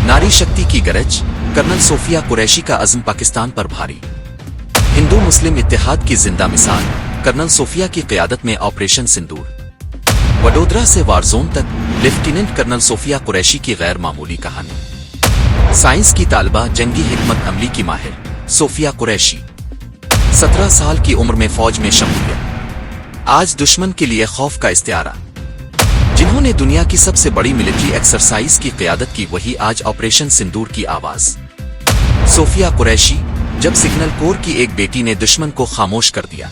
नारी शक्ति की गरज, कर्नल सोफिया कुरैशी का अज़्म पाकिस्तान पर भारी। हिंदू मुस्लिम इत्तेहाद की जिंदा मिसाल, कर्नल सोफिया की क़यादत में ऑपरेशन सिंदूर। वडोदरा से वारजोन तक लेफ्टिनेंट कर्नल सोफिया कुरैशी की गैर मामूली कहानी। साइंस की तालिबा, जंगी हिकमत अमली की माहिर सोफिया कुरैशी 17 साल की उम्र में फौज में शमूलियत, आज दुश्मन के लिए खौफ का इस्तिआरा। जिन्होंने दुनिया की सबसे बड़ी मिलिट्री एक्सरसाइज की क़यादत की, वही आज ऑपरेशन सिंदूर की आवाज। सोफिया कुरैशी, जब सिग्नल कोर की एक बेटी ने दुश्मन को खामोश कर दिया,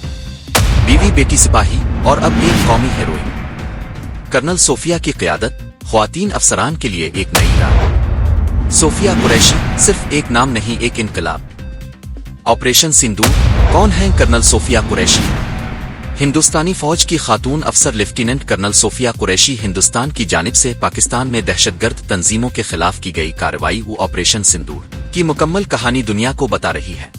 बीवी बेटी सिपाही और अब एक कौमी हीरोइन। कर्नल सोफिया की क़यादत ख्वातीन अफसरान के लिए एक नई राह। सोफिया कुरैशी सिर्फ एक नाम नहीं, एक इनकलाब। ऑपरेशन सिंदूर। कौन है कर्नल सोफिया कुरैशी? हिंदुस्तानी फौज की खातून अफसर लेफ्टिनेंट कर्नल सोफिया कुरैशी हिंदुस्तान की जानिब से पाकिस्तान में दहशतगर्द तंजीमों के खिलाफ की गई कार्रवाई व ऑपरेशन सिंदूर की मुकम्मल कहानी दुनिया को बता रही है।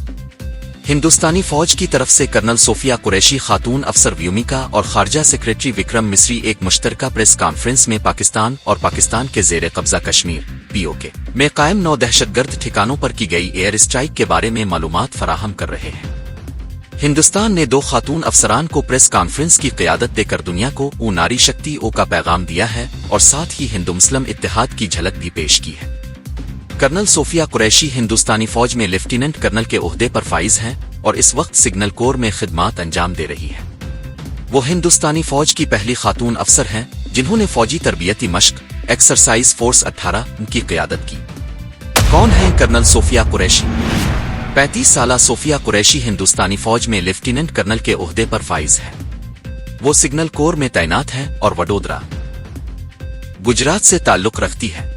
हिंदुस्तानी फौज की तरफ से कर्नल सोफिया कुरैशी खातून अफसर व्योमिका और खारजा सेक्रेटरी विक्रम मिस्री एक मुश्तरका प्रेस कॉन्फ्रेंस में पाकिस्तान और पाकिस्तान के जेर कब्जा कश्मीर (POK) में कायम 9 दहशतगर्द ठिकानों पर की गई एयर स्ट्राइक के बारे में मालूमात फराहम कर रहे हैं। हिंदुस्तान ने 2 खातून अफसरान को प्रेस कॉन्फ्रेंस की क़यादत देकर दुनिया को वो नारी शक्ति ओ का पैगाम दिया है और साथ ही हिंदू मुस्लिम इत्तेहाद की झलक भी पेश की है। कर्नल सोफिया कुरैशी हिंदुस्तानी फौज में लेफ्टिनेंट कर्नल के ओहदे पर फाइज हैं और इस वक्त सिग्नल कोर में खिदमात अंजाम दे रही है। वो हिंदुस्तानी फौज की पहली खातून अफसर हैं जिन्होंने फौजी तरबियती मश्क एक्सरसाइज फोर्स 18 की क़यादत की। कौन है कर्नल सोफिया कुरैशी? 35 साला सोफिया कुरैशी हिंदुस्तानी फौज में लेफ्टिनेंट कर्नल के ओहदे पर फाइज है। वो सिग्नल कोर में तैनात हैं और वडोदरा, गुजरात से ताल्लुक रखती है।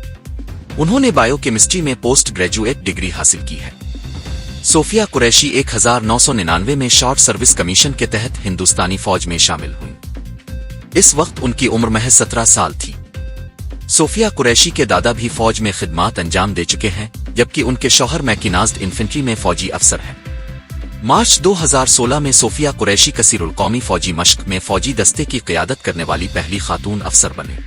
उन्होंने बायोकेमिस्ट्री में पोस्ट ग्रेजुएट डिग्री हासिल की है। सोफिया कुरैशी 1999 में शॉर्ट सर्विस कमीशन के तहत हिंदुस्तानी फौज में शामिल हुई। इस वक्त उनकी उम्र महज 17 साल थी। सोफिया कुरैशी के दादा भी फौज में खिदमात अंजाम दे चुके हैं, जबकि उनके शौहर मैकेनाइज्ड इन्फेंट्री में फौजी अफसर हैं। मार्च 2016 में सोफिया कुरैशी कसीरुल कौमी फौजी मश्क में फौजी दस्ते की क़यादत करने वाली पहली खातून अफसर बने।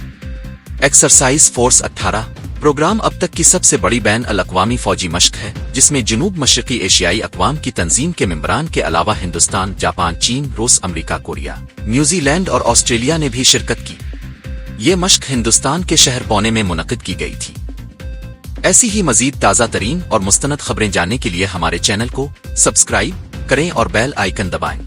एक्सरसाइज फोर्स 18 प्रोग्राम अब तक की सबसे बड़ी बैन अल अक़वामी फौजी मश्क है, जिसमें जनूब मशरक़ी एशियाई अक़वाम की तंजीम के मेंबरान के अलावा हिंदुस्तान, जापान, चीन, रूस, अमरीका, कोरिया, न्यूजीलैंड और ऑस्ट्रेलिया ने भी शिरकत की। ये मश्क हिंदुस्तान के शहर पौने में मुनक़िद की गई थी। ऐसी ही मज़ीद ताज़ा तरीन और मुस्तनद खबरें जानने के लिए हमारे चैनल को सब्सक्राइब करें और बेल आइकन दबाएं।